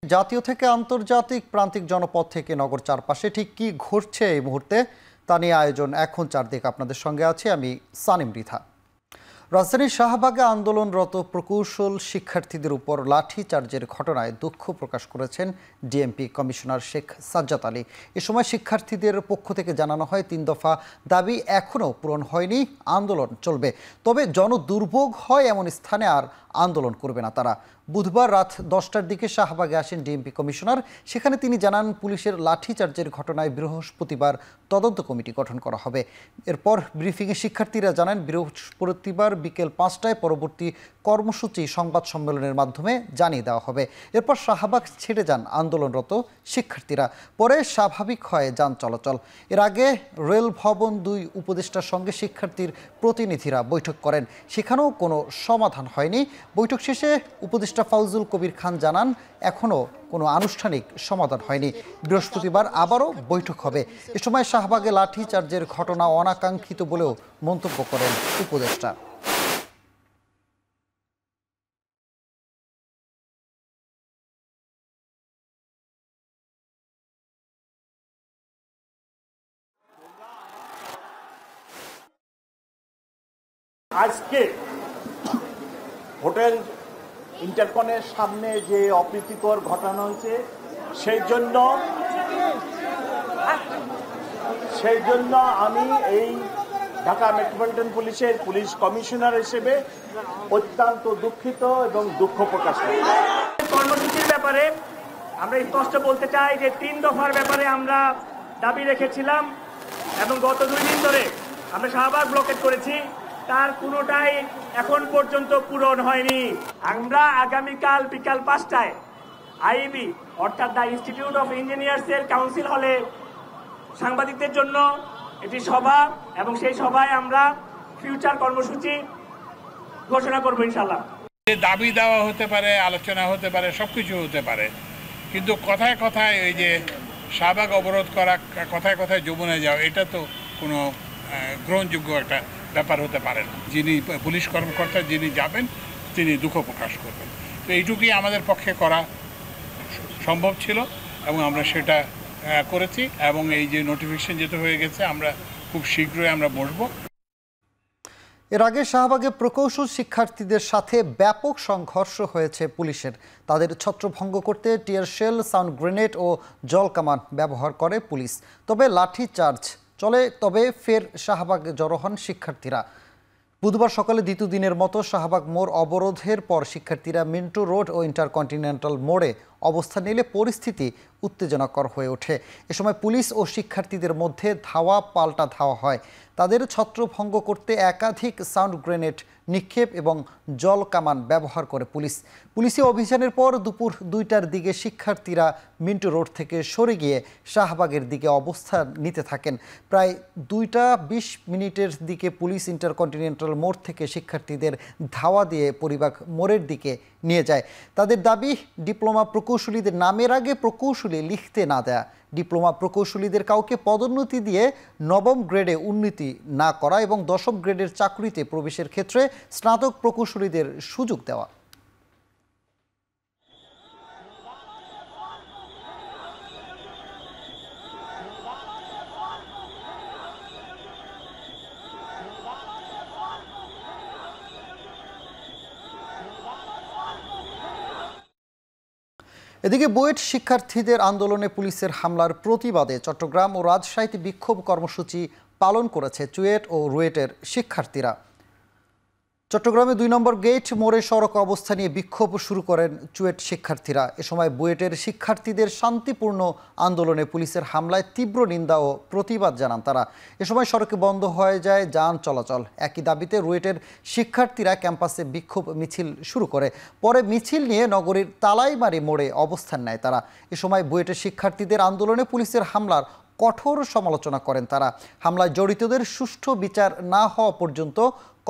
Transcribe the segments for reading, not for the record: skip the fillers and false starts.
জাতীয় থেকে আন্তর্জাতিক প্রান্তিক জনপদ থেকে নগর চারপাশে ঠিক কি ঘটছে এই মুহূর্তে তা নিয়ে আয়োজন এখন চারদিক আপনাদের সঙ্গে আছে আমি সানিম রিথা। রাজধানীর শাহবাগে আন্দোলনরত প্রকৌশল শিক্ষার্থীদের উপর লাঠিচার্জের ঘটনায় দুঃখ প্রকাশ করেছেন ডিএমপি কমিশনার শেখ সাজ্জাদ আলী। এ সময় শিক্ষার্থীদের পক্ষ থেকে জানানো হয় ৩ দফা দাবি এখনও পূরণ হয়নি, আন্দোলন চলবে, তবে জনদুর্ভোগ হয় এমন স্থানে আর আন্দোলন করবে না তারা। বুধবার রাত 10টার দিকে শাহবাগে আসেন ডিএমপি কমিশনার। সেখানে তিনি জানান পুলিশের লাঠিচার্জের ঘটনায় বৃহস্পতিবার তদন্ত কমিটি গঠন করা হবে। এরপর ব্রিফিংয়ে শিক্ষার্থীরা জানান বৃহস্পতিবার বিকেল 5টায় পরবর্তী কর্মসূচি সংবাদ সম্মেলনের মাধ্যমে জানিয়ে দেওয়া হবে। এরপর শাহবাগ ছেড়ে যান আন্দোলনরত শিক্ষার্থীরা। পরে স্বাভাবিক হয় যান চলাচল। এর আগে রেল ভবন 2 উপদেষ্টার সঙ্গে শিক্ষার্থীর প্রতিনিধিরা বৈঠক করেন, সেখানেও কোনো সমাধান হয়নি। বৈঠক শেষে উপদেষ্টা ফাউজুল কবির খান জানান এখনও কোনো আনুষ্ঠানিক সমাধান হয়নি, বৃহস্পতিবার আবারও বৈঠক হবে। এ সময় শাহবাগে লাঠিচার্জের ঘটনা অনাকাঙ্ক্ষিত বলেও মন্তব্য করেন উপদেষ্টা। আজকে হোটেল ইন্টারকনের সামনে যে অপ্রীতিকর ঘটনা হয়েছে সেই জন্য আমি এই ঢাকা মেট্রোপলিটন পুলিশের পুলিশ কমিশনার হিসেবে অত্যন্ত দুঃখিত এবং দুঃখ প্রকাশ করি। কর্মসূচির ব্যাপারে আমরা স্পষ্ট বলতে চাই যে 3 দফার ব্যাপারে আমরা দাবি রেখেছিলাম এবং গত 2 দিন ধরে আমরা শাহবাগ ব্লকেট করেছি, তার কোনোটাই এখন পর্যন্ত পূরণ হয়নি। আমরা আগামীকাল বিকাল 5টায় আইবি অর্থাৎ দ্য ইনস্টিটিউট অফ ইঞ্জিনিয়ার্স এর কাউন্সিল হলে সাংবাদিকদের জন্য একটি সভা এবং সেই সভায় আমরা ফিউচার কর্মসূচি ঘোষণা করবো ইনশাআল্লাহ। দাবি দেওয়া হতে পারে, আলোচনা হতে পারে, সবকিছু হতে পারে, কিন্তু কথায় কথায় এই যে শাহবাগ অবরোধ করা, কথায় কথায় যমুনায় যাওয়া, এটা তো কোনো গ্রহণযোগ্য একটা ব্যাপার হতে পারে না। যিনি পুলিশ কর্মকর্তা যিনি যাবেন তিনি দুঃখ প্রকাশ করবেন, তো এইটুকুই আমাদের পক্ষে করা সম্ভব ছিল এবং আমরা সেটা করেছি। এবং এই যে নোটিফিকেশন যেটা হয়ে গেছে, আমরা খুব শীঘ্রই আমরা বসবো। এর আগে শাহবাগে প্রকৌশল শিক্ষার্থীদের সাথে ব্যাপক সংঘর্ষ হয়েছে পুলিশের। তাদের ছত্রভঙ্গ করতে টিয়ার শেল, সাউন্ড গ্রেনেড ও জল কামান ব্যবহার করে পুলিশ। তবে লাঠিচার্জ চলে, তবে ফের শাহবাগে জড়ো হন শিক্ষার্থীরা। বুধবার সকালে দ্বিতীয় দিনের মতো শাহবাগ মোড় অবরোধের পর শিক্ষার্থীরা মিন্টু রোড ও ইন্টারকন্টিনেন্টাল মোড়ে অবস্থান নিলে পরিস্থিতি উত্তেজনাকর হয়ে ওঠে। এ সময় পুলিশ ও শিক্ষার্থীদের মধ্যে ধাওয়া পাল্টা ধাওয়া হয়। তাদের ছত্রভঙ্গ করতে একাধিক সাউন্ড গ্রেনেড নিক্ষেপ এবং জল কামান ব্যবহার করে পুলিশি অভিযানের পর দুপুর 2টার দিকে শিক্ষার্থীরা মিন্টু রোড থেকে সরে গিয়ে শাহবাগের দিকে অবস্থান নিতে থাকেন। প্রায় 2টা 20 মিনিটের দিকে পুলিশ ইন্টারকন্টিনেন্টাল মোড় থেকে শিক্ষার্থীদের ধাওয়া দিয়ে পরিবাগ মোড়ের দিকে নিয়ে যায়। তাদের দাবি ডিপ্লোমা প্রকৌশলীদের নামের আগে প্রকৌশলী লিখতে না দেয়া, ডিপ্লোমা প্রকৌশলীদের কাউকে পদোন্নতি দিয়ে 9ম গ্রেডে উন্নতি না করা এবং 10ম গ্রেডের চাকরিতে প্রবেশের ক্ষেত্রে স্নাতক প্রকৌশলীদের সুযোগ দেওয়া। এদিকে বুয়েট শিক্ষার্থীদের আন্দোলনে পুলিশের হামলার প্রতিবাদে চট্টগ্রাম ও রাজশাহীতে বিক্ষোভ কর্মসূচি পালন করেছে চুয়েট ও রুয়েটের শিক্ষার্থীরা। চট্টগ্রামে 2 নম্বর গেট মোড়ে সড়ক অবস্থা নিয়ে বিক্ষোভ শুরু করেন চুয়েট শিক্ষার্থীরা। এ সময় বুয়েটের শিক্ষার্থীদের শান্তিপূর্ণ আন্দোলনে পুলিশের হামলায় তীব্র নিন্দা ও প্রতিবাদ জানান তারা। এ সময় সড়কে বন্ধ হয়ে যায় যান চলাচল। একই দাবিতে রুয়েটের শিক্ষার্থীরা ক্যাম্পাসে বিক্ষোভ মিছিল শুরু করে। পরে মিছিল নিয়ে নগরীর তালাইমারি মোড়ে অবস্থান নেয় তারা। এ সময় বুয়েটের শিক্ষার্থীদের আন্দোলনে পুলিশের হামলার কঠোর সমালোচনা করেন তারা। হামলায় জড়িতদের সুষ্ঠু বিচার না হওয়া পর্যন্ত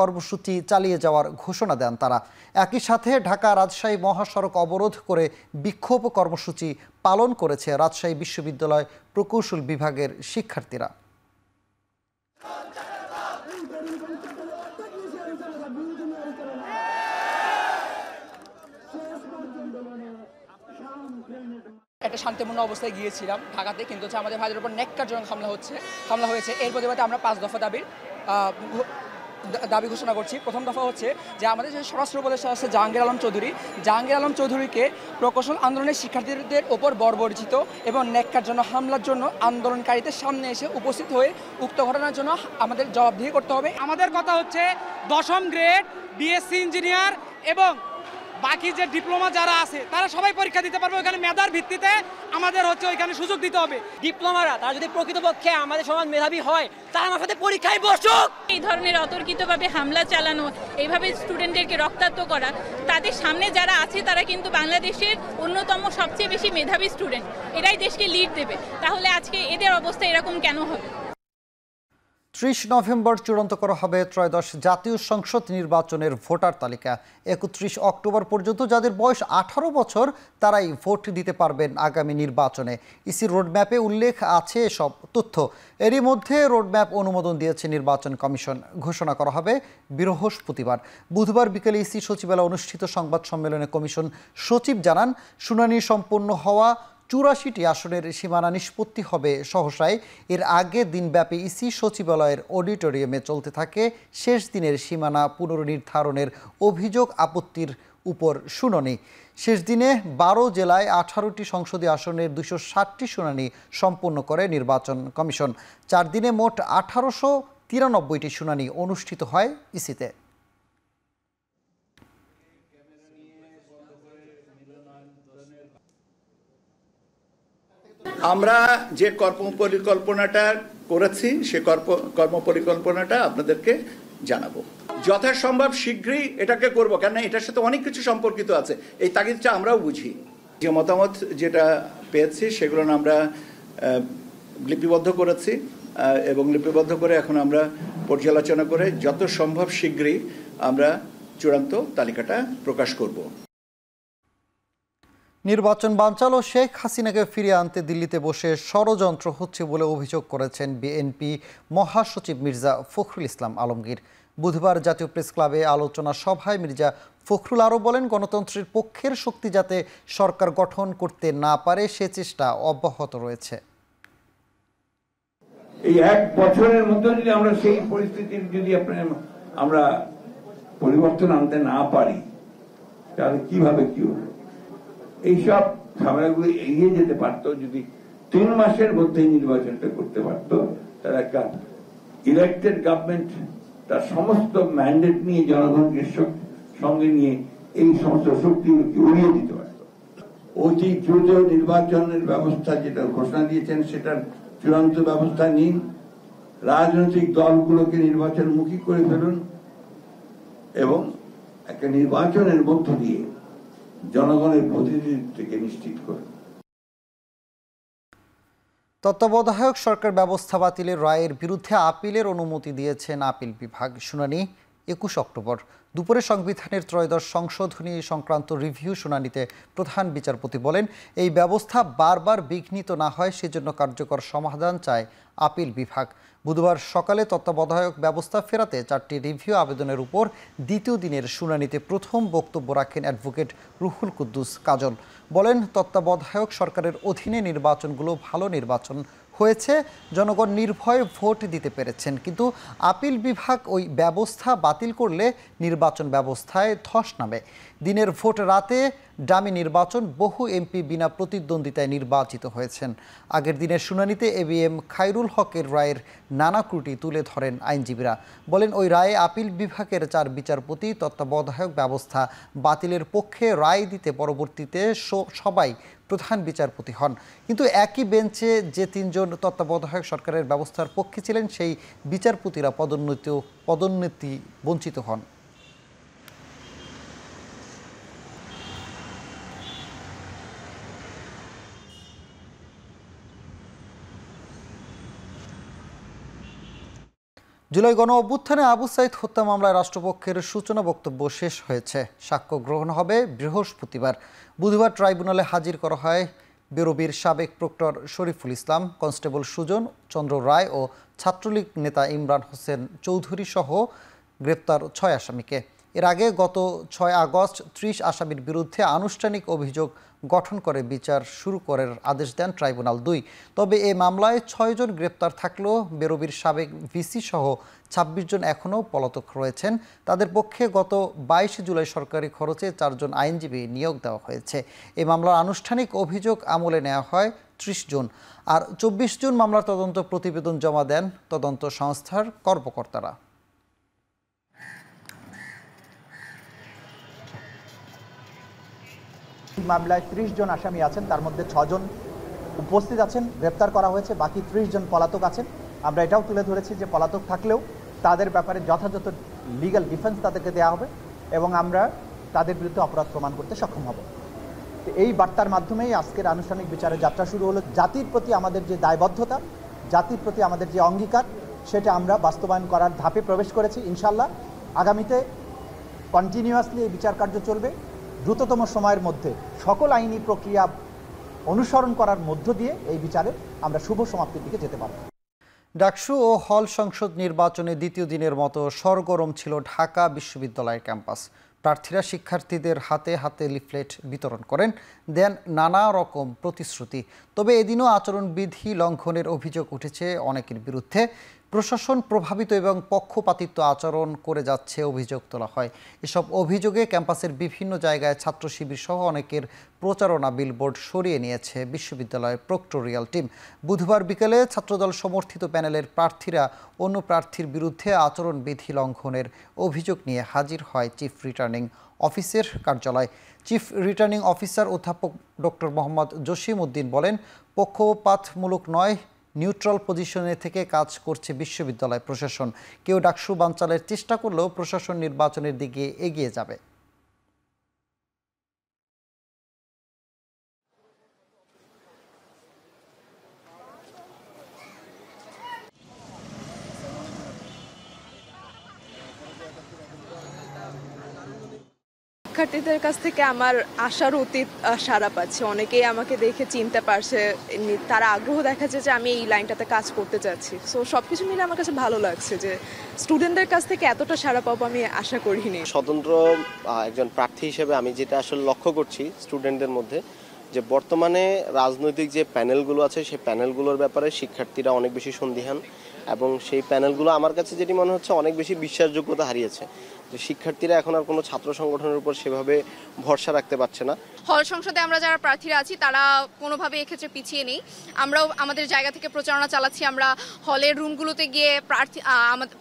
কর্মসূচি চালিয়ে যাওয়ার ঘোষণা দেন তারা। একই সাথে ঢাকা রাজশাহী মহাসড়ক অবরোধ করে বিক্ষোভ কর্মসূচি পালন করেছে রাজশাহী বিশ্ববিদ্যালয় প্রকৌশল বিভাগের শিক্ষার্থীরা। একটা শান্তিপূর্ণ অবস্থায় গিয়েছিলাম ঢাকাতে, কিন্তু হচ্ছে আমাদের ভাইদের উপর নেককারজনক হামলা হয়েছে। এর প্রতিবাদে আমরা 5 দফা দাবি ঘোষণা করছি। প্রথম দফা হচ্ছে যে আমাদের যে স্বরাষ্ট্র উপদেষ্টা আছে জাহাঙ্গীর আলম চৌধুরীকে প্রকৌশল আন্দোলনের শিক্ষার্থীদের ওপর বর্বরচিত এবং নেককারজনক হামলার জন্য আন্দোলনকারীদের সামনে এসে উপস্থিত হয়ে উক্ত ঘটনার জন্য আমাদের জবাবদিহি করতে হবে। আমাদের কথা হচ্ছে 10ম গ্রেড বিএসসি ইঞ্জিনিয়ার এবং বাকি যে ডিপ্লোমা যারা আছে তারা সবাই পরীক্ষা দিতে পারবে। ওইখানে মেধার ভিত্তিতে আমাদের হচ্ছে ওইখানে সুযোগ দিতে হবে। ডিপ্লোমারা তারা যদি প্রকৃতপক্ষে আমাদের সমান মেধাবী হয় তারা আমার সাথে পরীক্ষায় বসুক। এই ধরনের অতর্কিতভাবে হামলা চালানো, এইভাবে স্টুডেন্টদেরকে রক্তাক্ত করা, তাদের সামনে যারা আছে তারা কিন্তু বাংলাদেশের অন্যতম সবচেয়ে বেশি মেধাবী স্টুডেন্ট, এরাই দেশকে লিড দেবে। তাহলে আজকে এদের অবস্থা এরকম কেন হবে? 30 নভেম্বর চূড়ান্ত করা হবে ত্রয়োদশ জাতীয় সংসদ নির্বাচনের ভোটার তালিকা। 31 অক্টোবর পর্যন্ত যাদের বয়স 18 বছর তারাই ভোট দিতে পারবেন আগামী নির্বাচনে। ইসির রোডম্যাপে উল্লেখ আছে এসব তথ্য। এরই মধ্যে রোডম্যাপ অনুমোদন দিয়েছে নির্বাচন কমিশন। ঘোষণা করা হবে বৃহস্পতিবার। বুধবার বিকেলে ইসি সচিবালয়ে অনুষ্ঠিত সংবাদ সম্মেলনে কমিশন সচিব জানান, শুনানি সম্পন্ন হওয়া 84টি আসনের সীমানা নিষ্পত্তি হবে সহসায়। এর আগে দিনব্যাপী ইসি সচিবালয়ের অডিটোরিয়ামে চলতে থাকে শেষ দিনের সীমানা পুনর্নির্ধারণের অভিযোগ আপত্তির উপর শুনানি। শেষ দিনে 12 জেলায় 18টি সংসদীয় আসনের 260টি শুনানি সম্পন্ন করে নির্বাচন কমিশন। 4 দিনে মোট 1893টি শুনানি অনুষ্ঠিত হয় ইসিতে। আমরা যে কর্মপরিকল্পনাটা করেছি সে কর্মপরিকল্পনাটা আপনাদেরকে জানাবো যথাসম্ভব শীঘ্রই এটাকে করব, কেন এটার সাথে অনেক কিছু সম্পর্কিত আছে। এই তাগিদটা আমরাও বুঝি। যে মতামত যেটা পেয়েছি সেগুলো আমরা লিপিবদ্ধ করেছি এবং লিপিবদ্ধ করে এখন আমরা পর্যালোচনা করে যত সম্ভব শীঘ্রই আমরা চূড়ান্ত তালিকাটা প্রকাশ করব। নির্বাচন বানচাল শেখ হাসিনাকে ফিরিয়ে আনতে দিল্লিতে বসে ষড়যন্ত্র হচ্ছে বলে অভিযোগ করেছেন বিএনপি মহাসচিব মির্জা ফখরুল ইসলাম আলমগীর। বুধবার জাতীয় প্রেস ক্লাবে আলোচনা সভায় মির্জা ফখরুল আরও বলেন, গণতন্ত্রের পক্ষের শক্তি যাতে সরকার গঠন করতে না পারে সে চেষ্টা অব্যাহত রয়েছে। এই 1 বছরের মধ্যে যদি আমরা সেই পরিস্থিতির যদি আমরা পরিবর্তন আনতে না পারি তাহলে কিভাবে কি হবে? এইসব ঝামেলাগুলো এগিয়ে যেতে পারতো যদি 3 মাসের মধ্যেই নির্বাচনটা করতে পারতো। তারা একটা ইলেক্টেড গভর্নমেন্ট তার সমস্ত ম্যান্ডেট নিয়ে জনগণকে সঙ্গে নিয়ে এই সমস্ত শক্তিগুলোকে উড়িয়ে দিতে পারত। অতি দ্রুত নির্বাচনের ব্যবস্থা যেটা ঘোষণা দিয়েছেন সেটার চূড়ান্ত ব্যবস্থা নিন। রাজনৈতিক দলগুলোকে নির্বাচনমুখী করে ফেলুন এবং একটা নির্বাচনের মধ্য দিয়ে জনগণের প্রতিনিধিত্বকে নিশ্চিত করুন। তত্ত্বাবধায়ক সরকার ব্যবস্থা বাতিলের রায়ের বিরুদ্ধে আপিলের অনুমতি দিয়েছেন আপিল বিভাগ। শুনানি 21 অক্টোবর দুপুরে সংবিধানের ত্রয়োদশ সংশোধনী সংক্রান্ত রিভিউ শুনানিতে প্রধান বিচারপতি বলেন, এই ব্যবস্থা বারবার বিঘ্নিত না হয় সেজন্য কার্যকর সমাধান চায় আপিল বিভাগ। বুধবার সকালে তত্ত্বাবধায়ক ব্যবস্থা ফেরাতে 4টি রিভিউ আবেদনের উপর দ্বিতীয় দিনের শুনানিতে প্রথম বক্তব্য রাখেন অ্যাডভোকেট রুহুল কুদ্দুস কাজল। বলেন, তত্ত্বাবধায়ক সরকারের অধীনে নির্বাচনগুলো ভালো নির্বাচন হয়েছে, জনগণ নির্ভয়ে ভোট দিতে পেরেছেন, কিন্তু আপিল বিভাগ ওই ব্যবস্থা বাতিল করলে নির্বাচন ব্যবস্থায় ধস নামে। দিনের ভোট রাতে ডামি নির্বাচন, বহু এমপি বিনা প্রতিদ্বন্দ্বিতায় নির্বাচিত হয়েছেন। আগের দিনের শুনানিতে এবিএম খায়রুল হকের রায়ের নানা ত্রুটি তুলে ধরেন আইনজীবীরা। বলেন, ওই রায়ে আপিল বিভাগের 4 বিচারপতি তত্ত্বাবধায়ক ব্যবস্থা বাতিলের পক্ষে রায় দিতে পরবর্তীতে সবাই প্রধান বিচারপতি হন, কিন্তু একই বেঞ্চে যে 3 জন তত্ত্বাবধায়ক সরকারের ব্যবস্থার পক্ষে ছিলেন সেই বিচারপতিরা পদোন্নতি বঞ্চিত হন। জুলাই গণ অভ্যুত্থানে আবু সাইদ হত্যা মামলায় রাষ্ট্রপক্ষের সূচনা বক্তব্য শেষ হয়েছে। সাক্ষ্য গ্রহণ হবে বৃহস্পতিবার। বুধবার ট্রাইব্যুনালে হাজির করা হয় বিরোবীর সাবেক প্রক্টর শরীফুল ইসলাম, কনস্টেবল সুজন চন্দ্র রায় ও ছাত্রলীগ নেতা ইমরান হোসেন চৌধুরী সহ গ্রেপ্তার 6 আসামিকে। এর আগে গত 6 আগস্ট 30 আসামির বিরুদ্ধে আনুষ্ঠানিক অভিযোগ গঠন করে বিচার শুরু করার আদেশ দেন ট্রাইব্যুনাল 2। তবে এই মামলায় 6 জন গ্রেপ্তার থাকলেও বেরোবির সাবেক ভিসি সহ 26 জন এখনও পলাতক রয়েছেন। তাদের পক্ষে গত 22 জুলাই সরকারি খরচে 4 জন আইনজীবী নিয়োগ দেওয়া হয়েছে। এই মামলার আনুষ্ঠানিক অভিযোগ আমলে নেওয়া হয় 30 জন, আর 24 জন মামলার তদন্ত প্রতিবেদন জমা দেন তদন্ত সংস্থার কর্মকর্তারা। মামলায় 30 জন আসামি আছেন, তার মধ্যে 6 জন উপস্থিত আছেন, গ্রেপ্তার করা হয়েছে, বাকি 30 জন পলাতক আছেন। আমরা এটাও তুলে ধরেছি যে পলাতক থাকলেও তাদের ব্যাপারে যথাযথ লিগ্যাল ডিফেন্স তাদেরকে দেওয়া হবে এবং আমরা তাদের বিরুদ্ধে অপরাধ প্রমাণ করতে সক্ষম হব। এই বার্তার মাধ্যমেই আজকের আনুষ্ঠানিক বিচারের যাত্রা শুরু হলো। জাতির প্রতি আমাদের যে দায়বদ্ধতা, জাতির প্রতি আমাদের যে অঙ্গীকার, সেটা আমরা বাস্তবায়ন করার ধাপে প্রবেশ করেছি। ইনশাআল্লাহ আগামীতে কন্টিনিউয়াসলি এই বিচার কার্য চলবে। দ্রুততম সময়ের মধ্যে সকল আইনি প্রক্রিয়া অনুসরণ করার মধ্য দিয়ে এই বিচারে আমরা শুভ সমাপ্তির দিকে যেতে পারব। ডাকসু ও হল সংসদ নির্বাচনে দ্বিতীয় দিনের মতো সরগরম ছিল ঢাকা বিশ্ববিদ্যালয়ের ক্যাম্পাস। প্রার্থীরা শিক্ষার্থীদের হাতে হাতে লিফলেট বিতরণ করেন, দেন নানা রকম প্রতিশ্রুতি। তবে এদিনও আচরণবিধি লঙ্ঘনের অভিযোগ উঠেছে অনেকের বিরুদ্ধে। প্রশাসন প্রভাবিত এবং পক্ষপাতিত্ব আচরণ করে যাচ্ছে অভিযোগ তোলা হয়। এসব অভিযোগে ক্যাম্পাসের বিভিন্ন জায়গায় ছাত্র শিবির সহ অনেকের প্রচারণা বিলবোর্ড সরিয়ে নিয়েছে বিশ্ববিদ্যালয়ের প্রক্টোরিয়াল টিম। বুধবার বিকেলে ছাত্রদল সমর্থিত প্যানেলের প্রার্থীরা অন্য প্রার্থীর বিরুদ্ধে আচরণবিধি লঙ্ঘনের অভিযোগ নিয়ে হাজির হয় চিফ রিটার্নিং অফিসের কার্যালয়। চিফ রিটার্নিং অফিসার অধ্যাপক ডক্টর মোহাম্মদ জসিম উদ্দিন বলেন, পক্ষপাতমূলক নয়, নিউট্রাল পজিশনে থেকে কাজ করছে বিশ্ববিদ্যালয় প্রশাসন। কেউ ডাকসু বানচালের চেষ্টা করলেও প্রশাসন নির্বাচনের দিকে এগিয়ে যাবে। শিক্ষার্থীদের কাছ থেকে আমার আশার অতীত সাড়া পাচ্ছে। অনেকেই আমাকে দেখে চিনতে পারছে, তারা আগ্রহ দেখাচ্ছে যে আমি এই লাইনটাতে কাজ করতে চাচ্ছি। সো সবকিছু মিলে আমার কাছে ভালো লাগছে যে স্টুডেন্টদের কাছ থেকে এতটা সাড়া পাবো আমি আশা করিনি। স্বতন্ত্র একজন প্রার্থী হিসেবে আমি যেটা আসলে লক্ষ্য করছি স্টুডেন্টদের মধ্যে, যে বর্তমানে রাজনৈতিক যে প্যানেলগুলো আছে সেই প্যানেলগুলোর ব্যাপারে শিক্ষার্থীরা অনেক বেশি সন্দিহান এবং সেই প্যানেলগুলো আমার কাছে যেটি মনে হচ্ছে অনেক বেশি বিশ্বাসযোগ্যতা হারিয়েছে। যে শিক্ষার্থীরা এখন আর কোনো ছাত্র সংগঠনের উপর সেভাবে ভরসা রাখতে পারছে না। হল সংসদে আমরা যারা প্রার্থীরা আছি তারা কোনোভাবে এক্ষেত্রে পিছিয়ে নেই। আমরাও আমাদের জায়গা থেকে প্রচারণা চালাচ্ছি। আমরা হলের রুমগুলোতে গিয়ে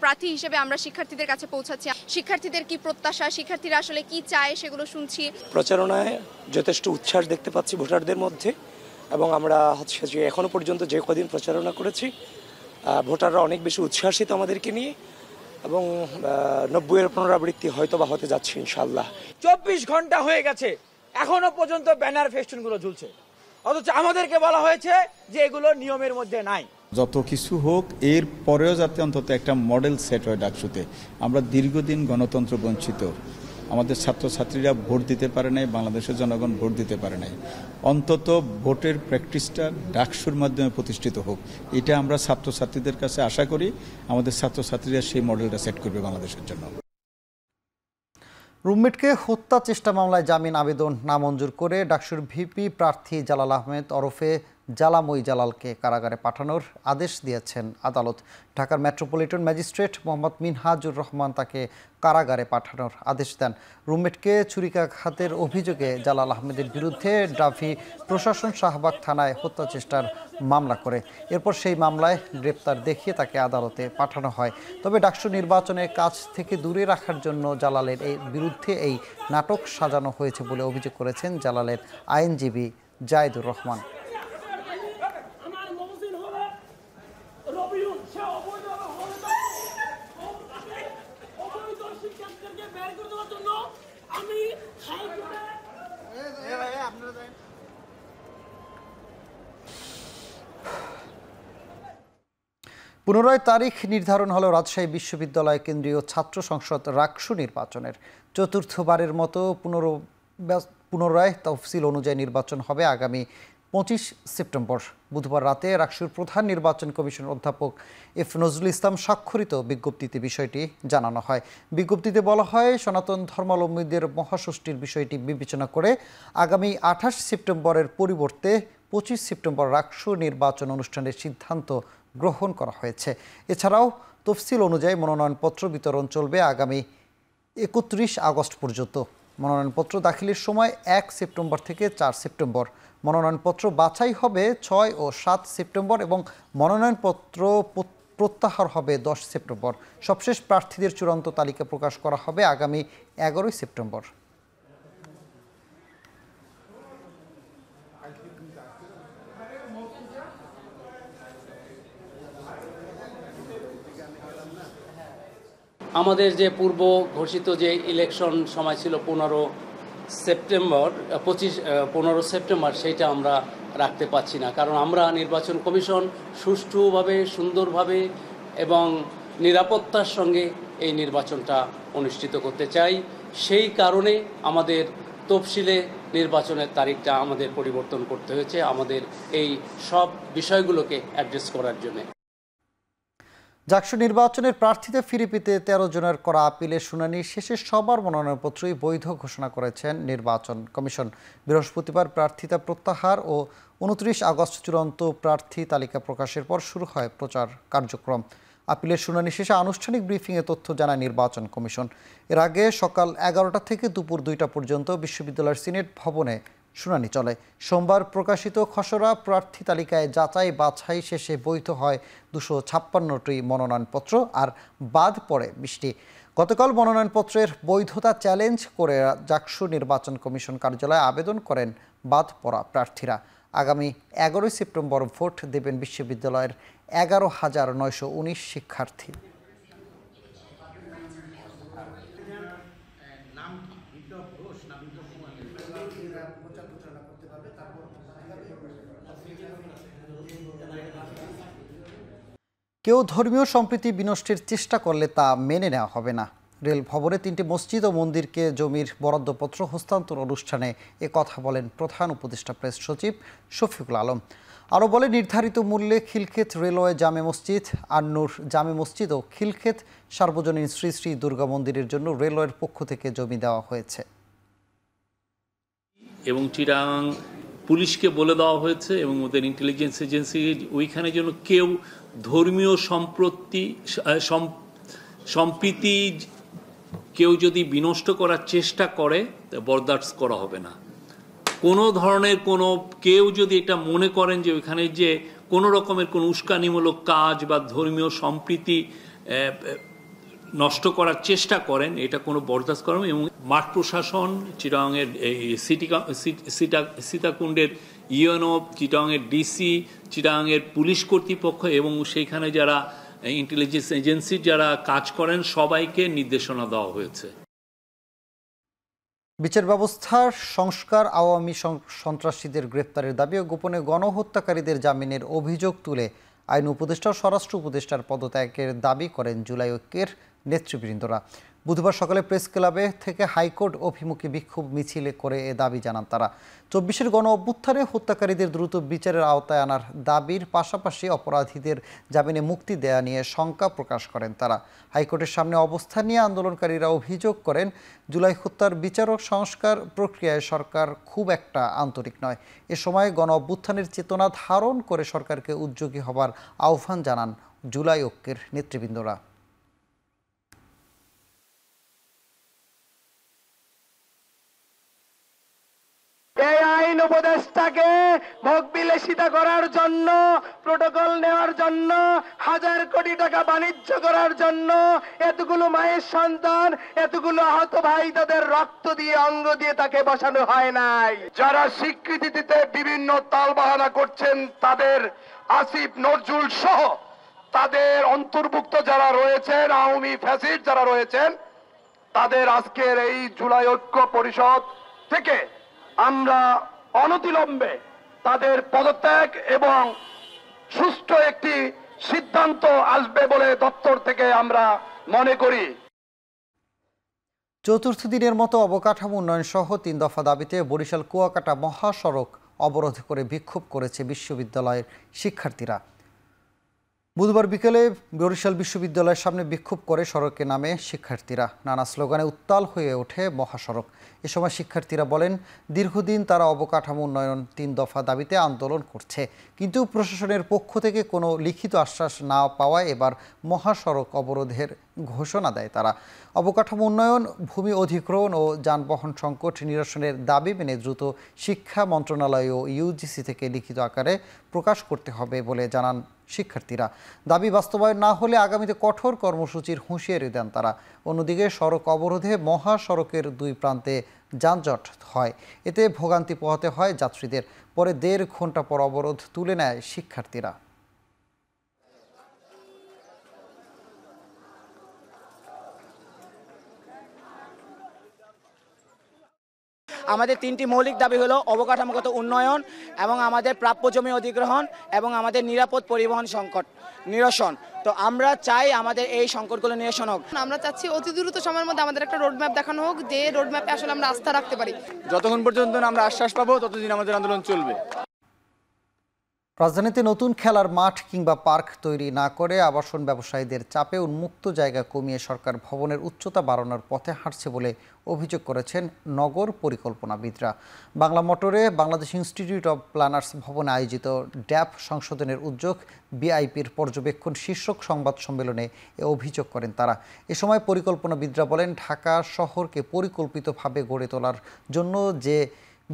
প্রার্থী হিসেবে আমরা শিক্ষার্থীদের কাছে পৌঁছাচ্ছি। শিক্ষার্থীদের কি প্রত্যাশা, শিক্ষার্থীরা আসলে কি চায় সেগুলো শুনছি। প্রচারণায় যথেষ্ট উচ্ছ্বাস দেখতে পাচ্ছি ভোটারদের মধ্যে এবং আমরা হচ্ছে যে এখনো পর্যন্ত যে কদিন প্রচারণা করেছি ভোটাররা অনেক বেশি উচ্ছ্বাসিত আমাদেরকে নিয়ে এবং 90-এর পুনরাবৃত্তি হয়তো বা হতে যাচ্ছে ইনশাল্লাহ। 24 ঘন্টা হয়ে গেছে, এখনো পর্যন্ত ব্যানার ফেস্টুনগুলো ঝুলছে, অথচ আমাদেরকে বলা হয়েছে যে এগুলো নিয়মের মধ্যে নাই। যত কিছু হোক এর পরেও যাতে অন্তত একটা মডেল সেট হয় ডাকসুতে। আমরা দীর্ঘদিন গণতন্ত্র বঞ্চিত, আমাদের ছাত্রছাত্রীরা ভোট দিতে পারে নাই, বাংলাদেশের জনগণ ভোট দিতে পারে নাই। অন্তত ভোটের প্র্যাকটিসটা ডাকসুর মাধ্যমে প্রতিষ্ঠিত হোক, এটা আমরা ছাত্রছাত্রীদের কাছে আশা করি। আমাদের ছাত্রছাত্রীরা সেই মডেলটা সেট করবে বাংলাদেশের জন্য। রুমমেটকে হত্যা চেষ্টা মামলায় জামিন আবেদন নামঞ্জুর করে ডাকসুর ভিপি প্রার্থী জালাল আহমেদ ওরফে জালামই জালালকে কারাগারে পাঠানোর আদেশ দিয়েছেন আদালত। ঢাকার মেট্রোপলিটন ম্যাজিস্ট্রেট মোহাম্মদ মিনহাজুর রহমান তাকে কারাগারে পাঠানোর আদেশ দেন। রুমমেটকে ছুরিকাঘাতের অভিযোগে জালাল আহমেদের বিরুদ্ধে ডাভি প্রশাসন শাহবাগ থানায় হত্যা চেষ্টার মামলা করে। এরপর সেই মামলায় গ্রেপ্তার দেখিয়ে তাকে আদালতে পাঠানো হয়। তবে ডাকসু নির্বাচনে কাজ থেকে দূরে রাখার জন্য জালালের বিরুদ্ধে এই নাটক সাজানো হয়েছে বলে অভিযোগ করেছেন জালালের আইনজীবী জায়েদুর রহমান। পুনরায় তারিখ নির্ধারণ হলো রাজশাহী বিশ্ববিদ্যালয় কেন্দ্রীয় ছাত্র সংসদ রাকসু নির্বাচনের। চতুর্থবারের মতো পুনরায় তফসিল অনুযায়ী নির্বাচন হবে আগামী 25 সেপ্টেম্বর বুধবার রাতে রাকসুর প্রধান নির্বাচন কমিশনের অধ্যাপক এফ নজরুল ইসলাম স্বাক্ষরিত বিজ্ঞপ্তিতে বিষয়টি জানানো হয়। বিজ্ঞপ্তিতে বলা হয়, সনাতন ধর্মাবলম্বীদের মহাষষ্ঠীর বিষয়টি বিবেচনা করে আগামী 28 সেপ্টেম্বরের পরিবর্তে 25 সেপ্টেম্বর রাকসু নির্বাচন অনুষ্ঠানের সিদ্ধান্ত গ্রহণ করা হয়েছে। এছাড়াও তফসিল অনুযায়ী মনোনয়নপত্র বিতরণ চলবে আগামী 31 আগস্ট পর্যন্ত। মনোনয়নপত্র দাখিলের সময় 1 সেপ্টেম্বর থেকে 4 সেপ্টেম্বর। মনোনয়নপত্র বাছাই হবে 6 ও 7 সেপ্টেম্বর এবং মনোনয়নপত্র প্রত্যাহার হবে 10 সেপ্টেম্বর। সবশেষ প্রার্থীদের চূড়ান্ত তালিকা প্রকাশ করা হবে আগামী 11 সেপ্টেম্বর। আমাদের যে পূর্ব ঘোষিত যে ইলেকশন সময় ছিল 15 সেপ্টেম্বর, সেইটা আমরা রাখতে পারছি না, কারণ আমরা নির্বাচন কমিশন সুষ্ঠুভাবে, সুন্দরভাবে এবং নিরাপত্তার সঙ্গে এই নির্বাচনটা অনুষ্ঠিত করতে চাই। সেই কারণে আমাদের তফসিলে নির্বাচনের তারিখটা আমাদের পরিবর্তন করতে হয়েছে, আমাদের এই সব বিষয়গুলোকে অ্যাড্রেস করার জন্য। জাকসু নির্বাচনের প্রার্থীদের ফিরে পেতে 13 জনের করা আপিলের শুনানি শেষে সবার মনোনয়নপত্রই বৈধ ঘোষণা করেছেন নির্বাচন কমিশন। বৃহস্পতিবার প্রার্থিতা প্রত্যাহার ও 29 আগস্ট চূড়ান্ত প্রার্থী তালিকা প্রকাশের পর শুরু হয় প্রচার কার্যক্রম। আপিলের শুনানি শেষে আনুষ্ঠানিক ব্রিফিংয়ে তথ্য জানায় নির্বাচন কমিশন। এর আগে সকাল 11টা থেকে দুপুর 2টা পর্যন্ত বিশ্ববিদ্যালয়ের সিনেট ভবনে শুনানি চলে। সোমবার প্রকাশিত খসড়া প্রার্থী তালিকায় যাচাই বাছাই শেষে বৈধ হয় 256টি মনোনয়নপত্র আর বাদ পড়ে 20টি। গতকাল মনোনয়নপত্রের বৈধতা চ্যালেঞ্জ করে জাকসু নির্বাচন কমিশন কার্যালয়ে আবেদন করেন বাদ পড়া প্রার্থীরা। আগামী 11 সেপ্টেম্বর ভোট দেবেন বিশ্ববিদ্যালয়ের 11,919 শিক্ষার্থী। কেউ ধর্মীয় সম্প্রীতি বিনষ্টের চেষ্টা করলে তা মেনে নেওয়া হবে না। রেল ভবনে 3টি মসজিদ ও মন্দিরকে জমির বরাদ্দপত্র হস্তান্তর অনুষ্ঠানে কথা বলেন প্রধান উপদেষ্টা প্রেস সচিব শফিকুল আলম। আরও বলে, নির্ধারিত মূল্যে খিলক্ষেত রেলওয়ে জামে মসজিদ, আন্নুর জামে মসজিদ ও খিলক্ষেত সার্বজনীন শ্রী শ্রী দুর্গা মন্দিরের জন্য রেলওয়ের পক্ষ থেকে জমি দেওয়া হয়েছে এবং চিটাগাং পুলিশকে বলে দেওয়া হয়েছে এবং ওদের ইন্টেলিজেন্স এজেন্সি ওইখানে যেন কেউ ধর্মীয় সম্প্রীতি কেউ যদি বিনষ্ট করার চেষ্টা করে বরদাস্ত করা হবে না। কোনো ধরনের কেউ যদি এটা মনে করেন যে ওইখানে যে কোনো রকমের কোনো উস্কানিমূলক কাজ বা ধর্মীয় সম্প্রীতি নষ্ট করার চেষ্টা করেন, এটা কোনো বরদাস্ত করেন। এবং মাঠ প্রশাসন, চিটাগাংয়ের সীতাকুণ্ডের ইউএনও, চিটাগাংয়ের ডিসি, চিটাগাংয়ের পুলিশ কর্তৃপক্ষ এবং সেইখানে যারা ইন্টেলিজেন্স এজেন্সির যারা কাজ করেন সবাইকে নির্দেশনা দেওয়া হয়েছে। বিচার ব্যবস্থার সংস্কার, আওয়ামী সন্ত্রাসীদের গ্রেপ্তারের দাবি ও গোপনে গণহত্যাকারীদের জামিনের অভিযোগ তুলে আইন উপদেষ্টা ও স্বরাষ্ট্র উপদেষ্টার পদত্যাগের দাবি করেন জুলাই ঐক্যের নেতৃবৃন্দরা। বুধবার সকালে প্রেস ক্লাবে থেকে হাইকোর্ট অভিমুখী বিক্ষোভ মিছিল করে এ দাবি জানান তারা। 24-এর গণ অভ্যুত্থানে হত্যাকারীদের দ্রুত বিচারের আওতায় আনার দাবির পাশাপাশি অপরাধীদের জামিনে মুক্তি দেয়া নিয়ে শঙ্কা প্রকাশ করেন তারা। হাইকোর্টের সামনে অবস্থান নিয়ে আন্দোলনকারীরা অভিযোগ করেন, জুলাই হত্যার বিচারক সংস্কার প্রক্রিয়ায় সরকার খুব একটা আন্তরিক নয়। এ সময় গণ অভ্যুত্থানের চেতনা ধারণ করে সরকারকে উদ্যোগী হবার আহ্বান জানান জুলাই ঐক্যের নেতৃবৃন্দরা। এই আইন উপদেষ্টাকে ভোগ বিলাসিতা করার জন্য, প্রোটোকল নেওয়ার জন্য, হাজার কোটি টাকা বাণিজ্য করার জন্য, এতগুলো মায়ের সন্তান, এতগুলো আহত ভাই তাদের রক্ত দিয়ে অঙ্গ দিয়ে তাকে বসানো হয় নাই। যারা স্বীকৃতি দিতে বিভিন্ন তালবাহানা করছেন তাদের আসিফ নজরুল সহ তাদের অন্তর্ভুক্ত যারা রয়েছেন, আওয়ামী ফ্যাসিস্ট যারা রয়েছেন, তাদের আজকের এই জুলাই ঐক্য পরিষদ থেকে আমরা অনতিবিলম্বে তাদের পদত্যাগ এবং সুষ্ঠু একটি সিদ্ধান্ত আসবে বলে দপ্তর থেকে আমরা মনে করি। চতুর্থ দিনের মতো অবকাঠামো উন্নয়ন সহ 3 দফা দাবিতে বরিশাল কুয়াকাটা মহাসড়ক অবরোধ করে বিক্ষোভ করেছে বিশ্ববিদ্যালয়ের শিক্ষার্থীরা। বুধবার বিকেলে বরিশাল বিশ্ববিদ্যালয়ের সামনে বিক্ষোভ করে সড়কে নামে শিক্ষার্থীরা। নানা স্লোগানে উত্তাল হয়ে ওঠে মহাসড়ক। এ সময় শিক্ষার্থীরা বলেন, দীর্ঘদিন তারা অবকাঠামো উন্নয়ন 3 দফা দাবিতে আন্দোলন করছে, কিন্তু প্রশাসনের পক্ষ থেকে কোনো লিখিত আশ্বাস না পাওয়ায় এবার মহাসড়ক অবরোধের ঘোষণা দেয় তারা। অবকাঠামো উন্নয়ন, ভূমি অধিগ্রহণ ও যানবাহন সংকট নিরসনের দাবি মেনে দ্রুত শিক্ষা মন্ত্রণালয় ও ইউজিসি থেকে লিখিত আকারে প্রকাশ করতে হবে বলে জানান শিক্ষার্থীরা। দাবি বাস্তবায়ন না হলে আগামীতে কঠোর কর্মসূচির হুঁশিয়ারি দেন তারা। অন্যদিকে সড়ক অবরোধে মহাসড়কের 2 প্রান্তে যানজট হয়, এতে ভোগান্তি পোহাতে হয় যাত্রীদের। পরে 1.5 ঘন্টা পর অবরোধ তুলে নেয় শিক্ষার্থীরা। আমাদের 3টি মৌলিক দাবি হলো অবকাঠামোগত উন্নয়ন এবং আমাদের প্রাপ্য জমি অধিগ্রহণ এবং আমাদের নিরাপদ পরিবহন সংকট নিরসন। তো আমরা চাই আমাদের এই সংকটগুলো নিরসন হোক। আমরা চাচ্ছি অতি দ্রুত সময়ের মধ্যে আমাদের একটা রোডম্যাপ দেখানো হোক, যে রোডম্যাপে আসলে আমরা আস্থা রাখতে পারি। যতক্ষণ পর্যন্ত আমরা আশ্বাস পাবো ততদিন আমাদের আন্দোলন চলবে। রাজধানীতে নতুন খেলার মাঠ কিংবা পার্ক তৈরি না করে আবাসন ব্যবসায়ীদের চাপে উন্মুক্ত জায়গা কমিয়ে সরকার ভবনের উচ্চতা বাড়ানোর পথে হাঁটছে বলে অভিযোগ করেছেন নগর পরিকল্পনাবিদরা। বাংলা মোটরে বাংলাদেশ ইনস্টিটিউট অব প্ল্যানার্স ভবনে আয়োজিত ড্যাপ সংশোধনের উদ্যোগ বিআইপির পর্যবেক্ষণ শীর্ষক সংবাদ সম্মেলনে এ অভিযোগ করেন তারা। এ সময় পরিকল্পনাবিদরা বলেন, ঢাকা শহরকে পরিকল্পিতভাবে গড়ে তোলার জন্য যে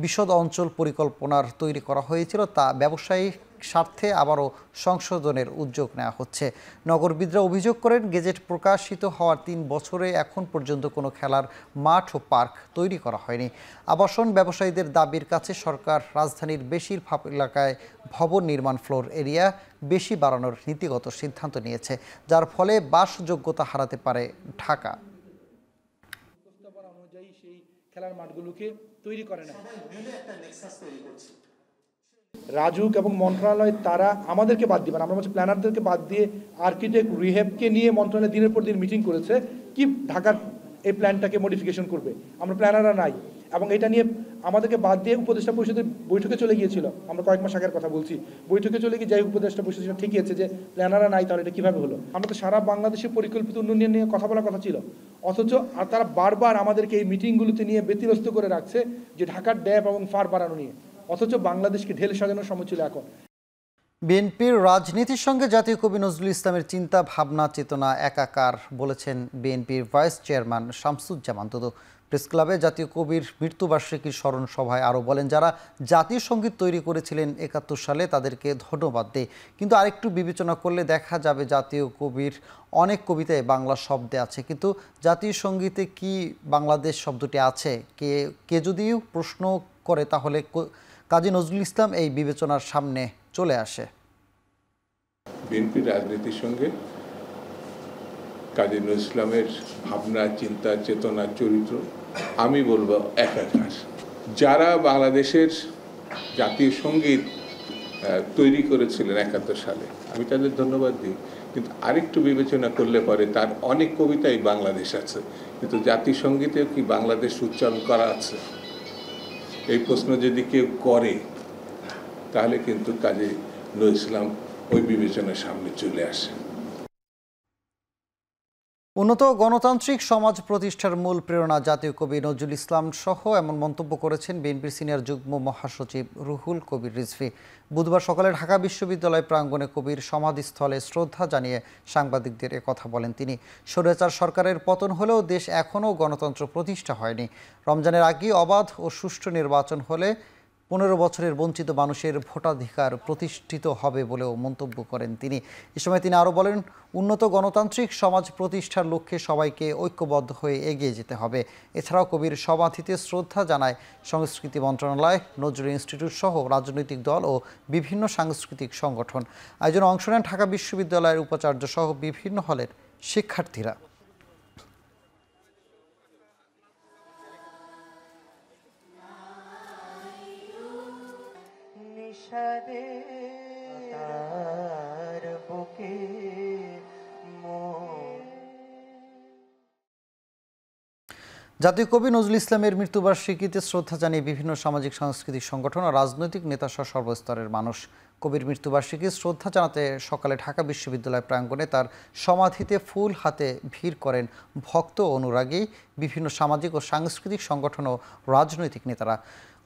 বিশদ অঞ্চল পরিকল্পনার তৈরি করা হয়েছিল তা ব্যবসায়িক স্বার্থে আবারও সংশোধনের উদ্যোগ নেওয়া হচ্ছে। নগরবিদরা অভিযোগ করেন, গেজেট প্রকাশিত হওয়ার 3 বছরে এখন পর্যন্ত কোনো খেলার মাঠ ও পার্ক তৈরি করা হয়নি। আবাসন ব্যবসায়ীদের দাবির কাছে সরকার রাজধানীর বেশিরভাগ এলাকায় ভবন নির্মাণ ফ্লোর এরিয়া বেশি বাড়ানোর নীতিগত সিদ্ধান্ত নিয়েছে, যার ফলে বাসযোগ্যতা হারাতে পারে ঢাকা। খেলার মাঠগুলোকে তৈরি করে না। রাজুক এবং মন্ত্রণালয় তারা আমাদেরকে বাদ দিবেন, আমরা হচ্ছে প্ল্যানারদেরকে বাদ দিয়ে আর্কিটেক্ট রিহেবকে নিয়ে মন্ত্রণালয় দিনের পর দিন মিটিং করেছে কি ঢাকার এই প্ল্যানটাকে মডিফিকেশন করবে। আমরা প্ল্যানাররা নাই এবং এটা নিয়ে আমাদেরকে বাদ দিয়ে উপদেষ্টা পরিষদের বৈঠকে চলে গিয়েছিল। আমরা কয়েক মাস আগের কথা বলছি, বৈঠকে চলে গিয়ে যাই উপদেষ্টা পরিষদ ঠিকই আছে যে প্ল্যানাররা নাই, তাহলে এটা কীভাবে হলো। আমরা তো সারা বাংলাদেশের পরিকল্পিত উন্নয়ন নিয়ে কথা বলার কথা ছিল, অথচ আর তারা বারবার আমাদেরকে এই মিটিংগুলোতে নিয়ে ব্যতিব্যস্ত করে রাখছে যে ঢাকার ড্যাপ এবং ফার বাড়ানো নিয়ে, অথচ বাংলাদেশকে ঢেলে সাজানোর সময় ছিল এখন। বিএনপির রাজনীতির সঙ্গে জাতীয় কবি নজরুল ইসলামের চিন্তা ভাবনা চেতনা একাকার বলেছেন বিএনপির ভাইস চেয়ারম্যান শামসুজ্জামান দুদু। প্রেস ক্লাবে জাতীয় কবির মৃত্যুবার্ষিকীর স্মরণ সভায় আরও বলেন, যারা জাতীয় সঙ্গীত তৈরি করেছিলেন 71 সালে তাদেরকে ধন্যবাদ দেয়, কিন্তু আরেকটু বিবেচনা করলে দেখা যাবে জাতীয় কবির অনেক কবিতায় বাংলা শব্দে আছে, কিন্তু জাতীয় সঙ্গীতে কি বাংলাদেশ শব্দটি আছে? কে যদিও প্রশ্ন করে তাহলে কাজী নজরুল ইসলাম এই বিবেচনার সামনে চলে আসে। বিএনপির রাজনীতির সঙ্গে কাজী নজরুল ইসলামের ভাবনা, চিন্তা, চেতনা, চরিত্র আমি বলবো একাকার। যারা বাংলাদেশের জাতীয় সঙ্গীত তৈরি করেছিলেন 71 সালে, আমি তাদের ধন্যবাদ দিই, কিন্তু আরেকটু বিবেচনা করলে পরে তার অনেক কবিতাই বাংলাদেশ আছে, কিন্তু জাতীয় সঙ্গীতেও কি বাংলাদেশ উচ্চারণ করা আছে? এই প্রশ্ন যদি কেউ করে তাহলে কিন্তু কাজী নজরুল ইসলাম ওই বিবেচনার সামনে চলে আসে। উন্নত গণতান্ত্রিক সমাজ প্রতিষ্ঠার মূল প্রেরণা জাতীয় কবি নজরুল ইসলাম সহ এমন মন্তব্য করেছেন বিএনপির সিনিয়র যুগ্ম মহাসচিব রুহুল কবির রিজভী। বুধবার সকালে ঢাকা বিশ্ববিদ্যালয় প্রাঙ্গণে কবির সমাধিস্থলে শ্রদ্ধা জানিয়ে সাংবাদিকদের কথা বলেন তিনি। স্বৈরাচার সরকারের পতন হলেও দেশ এখনও গণতন্ত্র প্রতিষ্ঠা হয়নি। রমজানের আগে অবাধ ও সুষ্ঠু নির্বাচন হলে 15 বছরের বঞ্চিত মানুষের ভোটাধিকার প্রতিষ্ঠিত হবে বলেও মন্তব্য করেন তিনি। এ সময় তিনি আরও বলেন, উন্নত গণতান্ত্রিক সমাজ প্রতিষ্ঠার লক্ষ্যে সবাইকে ঐক্যবদ্ধ হয়ে এগিয়ে যেতে হবে। এছাড়াও কবির সমাধিতে শ্রদ্ধা জানায় সংস্কৃতি মন্ত্রণালয়, নজরুল ইনস্টিটিউট সহ রাজনৈতিক দল ও বিভিন্ন সাংস্কৃতিক সংগঠন। আয়োজনে অংশ নেন ঢাকা বিশ্ববিদ্যালয়ের উপাচার্য সহ বিভিন্ন হলের শিক্ষার্থীরা। জাতীয় কবি নজরুল ইসলামের মৃত্যুবার্ষিকীতে শ্রদ্ধা জানিয়ে বিভিন্ন সামাজিক সাংস্কৃতিক সংগঠন ও রাজনৈতিক নেতাসহ সর্বস্তরের মানুষ কবির মৃত্যুবার্ষিকী শ্রদ্ধা জানাতে সকালে ঢাকা বিশ্ববিদ্যালয় প্রাঙ্গণে তার সমাধিতে ফুল হাতে ভিড় করেন ভক্ত ও অনুরাগী, বিভিন্ন সামাজিক ও সাংস্কৃতিক সংগঠন ও রাজনৈতিক নেতারা।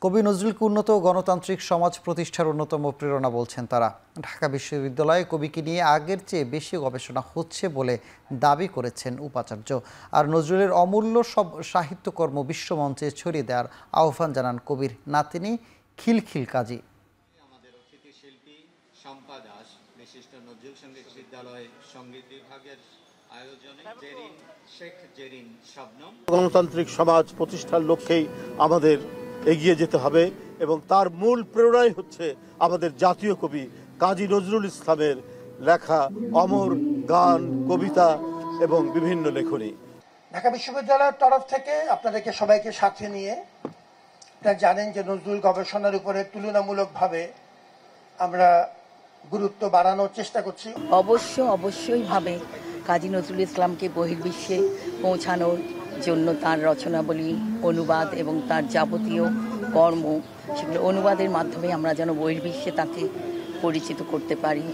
কবি নজরুলকে উন্নত গণতান্ত্রিক সমাজ প্রতিষ্ঠার অন্যতম প্রেরণা বলছেন তারা। ঢাকা বিশ্ববিদ্যালয়ে কবিকে নিয়ে আগের চেয়ে বেশি গবেষণা হচ্ছে বলে দাবি করেছেন উপাচার্য। আর নজরুলের অমূল্য সব সাহিত্যকর্ম বিশ্বমঞ্চে ছড়িয়ে দেওয়ার আহ্বান জানান কবির নাতিনি খিলখিল কাজী। আমাদের অতিথি শিল্পী শম্পা দাস বিশিষ্ট নজরুল সঙ্গীত বিদ্যালয় সঙ্গীত বিভাগের আয়োজনে শেখ জেরিন শবনম। গণতান্ত্রিক সমাজ প্রতিষ্ঠার লক্ষ্যেই আমাদের এগিয়ে যেতে হবে এবং তার মূল প্রেরণাই হচ্ছে আমাদের জাতীয় কবি কাজী নজরুল ইসলামের লেখা অমর গান, কবিতা এবং বিভিন্ন লেখনী। ঢাকা বিশ্ববিদ্যালয়ের তরফ থেকে আপনাদেরকে সবাইকে সাথে নিয়ে আপনারা জানেন যে নজরুল গবেষণার উপরে তুলনামূলকভাবে আমরা গুরুত্ব বাড়ানোর চেষ্টা করছি। অবশ্যই ভাবে কাজী নজরুল ইসলামকে বহির্বিশ্বে পৌঁছানোর জন্য তার রচনাবলী, অনুবাদ এবং তার যাবতীয় কর্ম, সেগুলো অনুবাদের মাধ্যমে আমরা যেন বহির্বিশ্বে তাকে পরিচিত করতে পারি।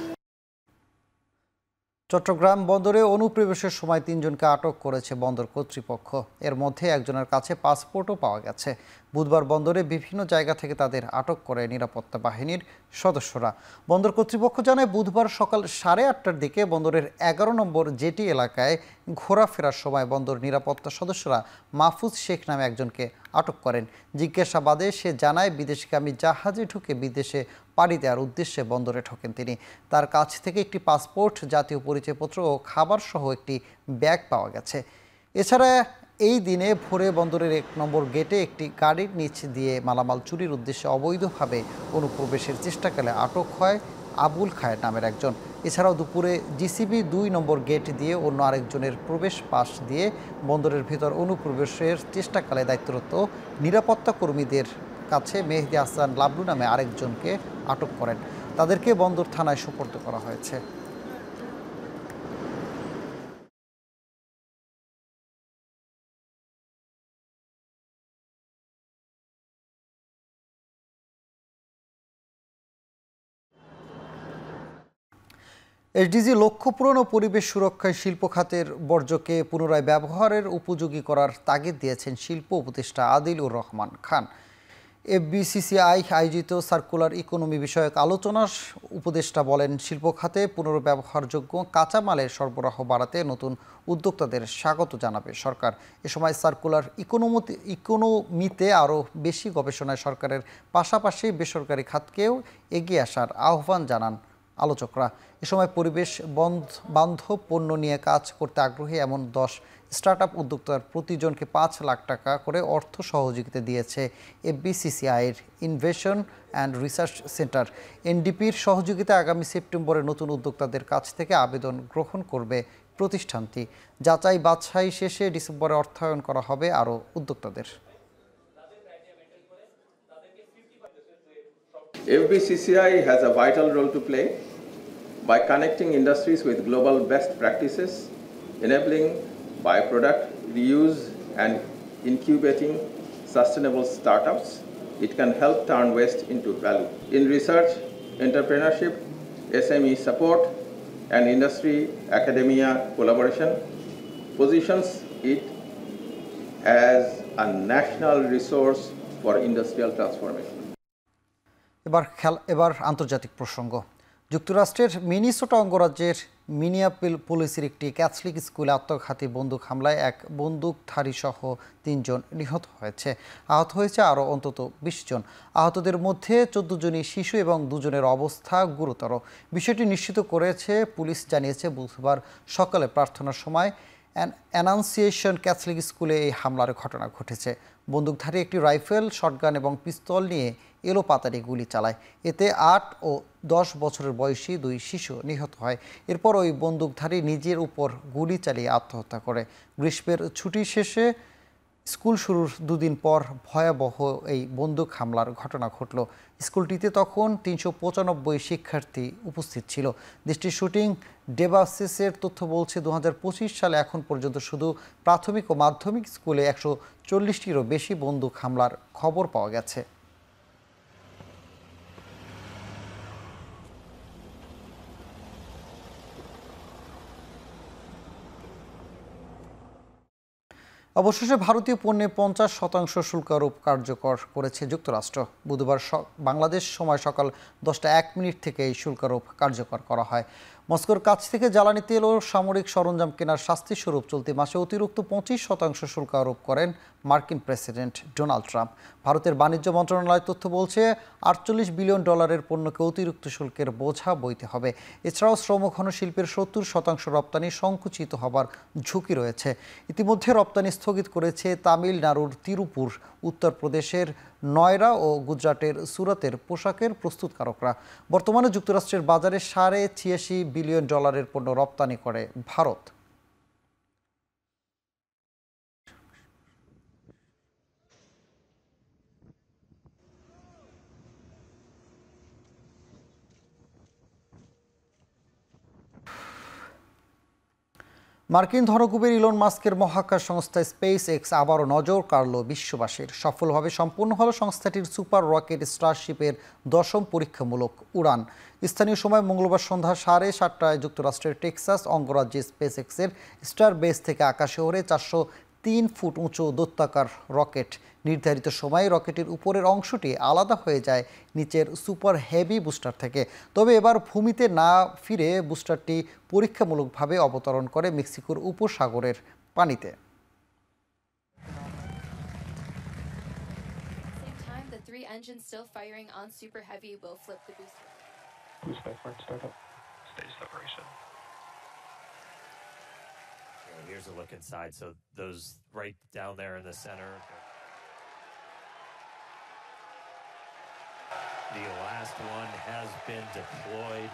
চট্টগ্রাম বন্দরে অনুপ্রবেশের সময় 3 জনকে আটক করেছে বন্দর কর্তৃপক্ষ। এর মধ্যে একজনের কাছে পাসপোর্টও পাওয়া গেছে। বুধবার বন্দরে বিভিন্ন জায়গা থেকে তাদের আটক করে নিরাপত্তা বাহিনীর সদস্যরা। বন্দর কর্তৃপক্ষ জানায় বুধবার সকাল 8:30টার দিকে বন্দরের 11 নম্বর জেটি এলাকায় ঘোরাফেরার সময় বন্দর নিরাপত্তা সদস্যরা মাহফুজ শেখ নামে একজনকে আটক করেন। জিজ্ঞাসাবাদে সে জানায় বিদেশগামী জাহাজে ঢুকে বিদেশে পাড়ি দেওয়ার উদ্দেশ্যে বন্দরে ঢোকেন তিনি। তার কাছ থেকে একটি পাসপোর্ট, জাতীয় পরিচয়পত্র ও খাবার সহ একটি ব্যাগ পাওয়া গেছে। এছাড়া এই দিনে ভোরে বন্দরের 1 নম্বর গেটে একটি গাড়ির নিচ দিয়ে মালামাল চুরির উদ্দেশ্যে অবৈধভাবে অনুপ্রবেশের চেষ্টাকালে আটক হয় আবুল খায়ের নামের একজন। এছাড়াও দুপুরে জিসিবি 2 নম্বর গেট দিয়ে অন্য আরেকজনের প্রবেশ পাশ দিয়ে বন্দরের ভিতর অনুপ্রবেশের চেষ্টাকালে দায়িত্বরত নিরাপত্তা কর্মীদের কাছে মেহেদি হাসান লাবলু নামে আরেকজনকে আটক করেন। তাদেরকে বন্দর থানায় সোপর্দ করা হয়েছে। এসডিজি লক্ষ্য পূরণ ও পরিবেশ সুরক্ষায় শিল্প খাতের বর্জ্যকে পুনরায় ব্যবহারের উপযোগী করার তাগিদ দিয়েছেন শিল্প উপদেষ্টা আদিলুর রহমান খান। এফবিসিসিআই আয়োজিত সার্কুলার ইকোনমি বিষয়ক আলোচনা উপদেষ্টা বলেন, শিল্প খাতে পুনর্ব্যবহারযোগ্য কাঁচামালের সরবরাহ বাড়াতে নতুন উদ্যোক্তাদের স্বাগত জানাবে সরকার। এ সময় সার্কুলার ইকোনমিতে আরও বেশি গবেষণায় সরকারের পাশাপাশি বেসরকারি খাতকেও এগিয়ে আসার আহ্বান জানান আলোচকরা। এ সময় পরিবেশ বান্ধব পণ্য নিয়ে কাজ করতে আগ্রহী এমন 10 স্টার্টআপ উদ্যোক্তার প্রতিজনকে 5 লাখ টাকা করে অর্থ সহযোগিতা দিয়েছে এফবিসিসিআইয়ের ইনভেশন অ্যান্ড রিসার্চ সেন্টার। এনডিপির সহযোগিতা আগামী সেপ্টেম্বরে নতুন উদ্যোক্তাদের কাছ থেকে আবেদন গ্রহণ করবে প্রতিষ্ঠানটি। যাচাই বাছাই শেষে ডিসেম্বরে অর্থায়ন করা হবে আরও উদ্যোক্তাদের। FBCCI has a vital role to play by connecting industries with global best practices, enabling bioproduct reuse and incubating sustainable startups. It can help turn waste into value. In research, entrepreneurship, SME support, and industry-academia collaboration positions it as a national resource for industrial transformation. এবার আন্তর্জাতিক প্রসঙ্গ। যুক্তরাষ্ট্রের Minnesota অঙ্গরাজ্যের মিনিয়াপোলিসের একটি Catholic স্কুলে আত্মঘাতী বন্দুক হামলায় এক বন্দুকধারী সহ 3 জন নিহত হয়েছে। আহত হয়েছে আরও অন্তত 20 জন। আহতদের মধ্যে 14 জনই শিশু এবং 2 জনের অবস্থা গুরুতর। বিষয়টি নিশ্চিত করেছে পুলিশ জানিয়েছে বুধবার সকালে প্রার্থনার সময় অ্যানাউন্সিয়েশন ক্যাথলিক স্কুলে এই হামলার ঘটনা ঘটেছে। বন্দুকধারী একটি রাইফেল, শটগান এবং পিস্তল নিয়ে এলোপাতাড়ি গুলি চালায়। এতে 8 ও 10 বছরের বয়সী 2 শিশু নিহত হয়। এরপর ওই বন্দুকধারী নিজের উপর গুলি চালিয়ে আত্মহত্যা করে। গ্রীষ্মের ছুটি শেষে স্কুল শুরুর দুদিন পর ভয়াবহ এই বন্দুক হামলার ঘটনা ঘটল। স্কুলটিতে তখন ৩৯৫ শিক্ষার্থী উপস্থিত ছিল। দেশটির শুটিং ডেভাসিসের তথ্য বলছে ২০২৫ সালে এখন পর্যন্ত শুধু প্রাথমিক ও মাধ্যমিক স্কুলে ১৪০টিরও বেশি বন্দুক হামলার খবর পাওয়া গেছে। অবশেষে ভারতীয় পণ্যে ৫০% শুল্ক আরোপ কার্যকর করেছে যুক্তরাষ্ট্র। বুধবার বাংলাদেশ সময় সকাল ১০টা ১ থেকে এই শুল্ক আরোপ কার্যকর করা হয়। মস্কোর কাছ থেকে জ্বালানি তেল ও সামরিক সরঞ্জাম কেনার শাস্তিস্বরূপ চলতি মাসে অতিরিক্ত ২৫% শুল্ক আরোপ করেন মার্কিন প্রেসিডেন্ট ডোনাল্ড ট্রাম্প। ভারতের বাণিজ্য মন্ত্রণালয় তথ্য বলছে $৪৮ বিলিয়ন পণ্যকে অতিরিক্ত শুল্কের বোঝা বইতে হবে। এছাড়াও শ্রমঘন শিল্পের ৭০% রপ্তানি সংকুচিত হবার ঝুঁকি রয়েছে। ইতিমধ্যে রপ্তানি স্থগিত করেছে তামিলনাড়ুর তিরুপুর, উত্তরপ্রদেশের নয়রা ও গুজরাটের সুরাতের পোশাকের প্রস্তুতকারকরা। বর্তমানে যুক্তরাষ্ট্রের বাজারে $৮৬ বিলিয়ন পণ্য রপ্তানি করে ভারত। মার্কিন ধনকুবের ইলন মাস্কের মহাকাশ সংস্থা স্পেস এক্স আবারও নজর কাড়ল বিশ্ববাসীর। সফলভাবে সম্পন্ন হল সংস্থাটির সুপার রকেট স্টারশিপের ১০ম পরীক্ষামূলক উড়ান। স্থানীয় সময় মঙ্গলবার সন্ধ্যা ৭:৩০টায় যুক্তরাষ্ট্রের টেক্সাস অঙ্গরাজ্যে স্পেস এক্সের স্টার বেস থেকে আকাশে ওড়ে ৪০৩ ফুট উঁচু দৈত্যাকার রকেট। নির্ধারিত সময়ে রকেটের উপরের অংশটি আলাদা হয়ে যায় নিচের সুপার হেভি বুস্টার থেকে। তবে এবার ভূমিতে না ফিরে বুস্টারটি পরীক্ষামূলকভাবে অবতরণ করে মেক্সিকোর উপসাগরের পানিতে। Here's a look inside. So those right down there in the center. The last one has been deployed.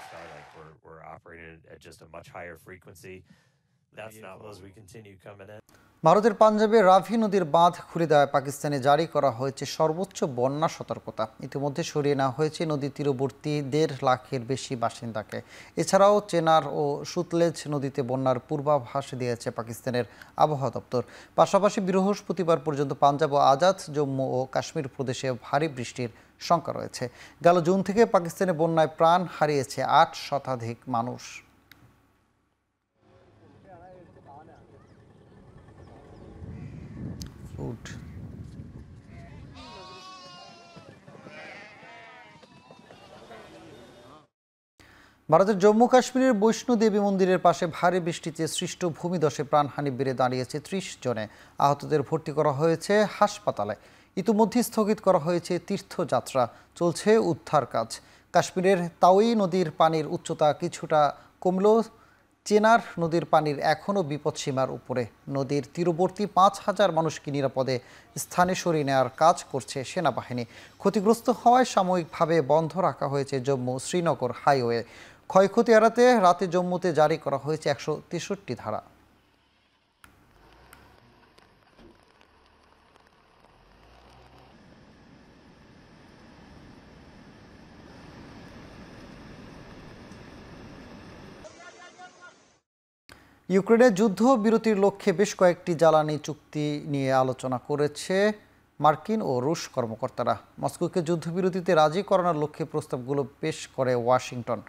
Starlink, we're operating at just a much higher frequency. That's not as we continue coming in. ভারতের পাঞ্জাবে রাভি নদীর বাঁধ খুলে দেওয়ায় পাকিস্তানে জারি করা হয়েছে সর্বোচ্চ বন্যা সতর্কতা। ইতিমধ্যে সরিয়ে নেওয়া হয়েছে নদীর তীরবর্তী ১.৫ লাখের বেশি বাসিন্দাকে। এছাড়াও চেনার ও সুতলেজ নদীতে বন্যার পূর্বাভাস দিয়েছে পাকিস্তানের আবহাওয়া দপ্তর। পাশাপাশি বৃহস্পতিবার পর্যন্ত পাঞ্জাব ও আজাদ জম্মু ও কাশ্মীর প্রদেশে ভারী বৃষ্টির শঙ্কা রয়েছে। গেল জুন থেকে পাকিস্তানে বন্যায় প্রাণ হারিয়েছে ৮ শতাধিক মানুষ। ভারতের জম্মু কাশ্মীরের বৈষ্ণো দেবী মন্দিরের পাশে ভারী বৃষ্টিতে সৃষ্ট ভূমিধসে প্রাণহানি বেড়ে দাঁড়িয়েছে ৩০ জনে। আহতদের ভর্তি করা হয়েছে হাসপাতালে। ইতিমধ্যে স্থগিত করা হয়েছে তীর্থযাত্রা, চলছে উদ্ধার কাজ। কাশ্মীরের তাওই নদীর পানির উচ্চতা কিছুটা কমলেও চেনার নদীর পানির এখনও বিপদসীমার উপরে। নদীর তীরবর্তী ৫,০০০ মানুষকে নিরাপদে স্থানে সরিয়ে নেওয়ার কাজ করছে সেনাবাহিনী। ক্ষতিগ্রস্ত হওয়ায় সাময়িকভাবে বন্ধ রাখা হয়েছে জম্মু শ্রীনগর হাইওয়ে। ক্ষয়ক্ষতি এড়াতে রাতে জম্মুতে জারি করা হয়েছে ১৬৩ ধারা। ইউক্রেনের যুদ্ধবিরতির লক্ষ্যে বেশ কয়েকটি জ্বালানি চুক্তি নিয়ে আলোচনা করেছে মার্কিন ও রুশ কর্মকর্তারা। মস্কোকে যুদ্ধবিরতিতে রাজি করানোর লক্ষ্যে প্রস্তাবগুলো পেশ করে ওয়াশিংটন।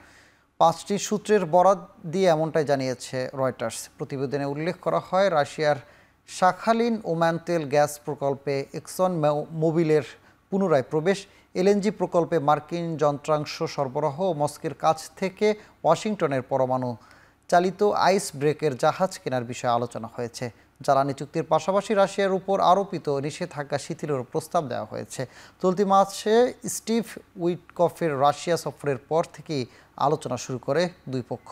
৫টি সূত্রের বরাত দিয়ে এমনটাই জানিয়েছে রয়টার্স। প্রতিবেদনে উল্লেখ করা হয়, রাশিয়ার শাখালিন ওমান তেল গ্যাস প্রকল্পে এক্সন মোবিলের পুনরায় প্রবেশ, এলএনজি প্রকল্পে মার্কিন যন্ত্রাংশ সরবরাহ ও মস্কোর কাছ থেকে ওয়াশিংটনের পরমাণু চালিত আইস ব্রেকের জাহাজ কেনার বিষয়ে আলোচনা হয়েছে। জ্বালানি চুক্তির পাশাপাশি রাশিয়ার উপর আরোপিত নিষেধাজ্ঞা শিথিলের প্রস্তাব দেওয়া হয়েছে। চলতি মাসে স্টিভ উইটকফের রাশিয়া সফরের পর থেকেই আলোচনা শুরু করে দুই পক্ষ।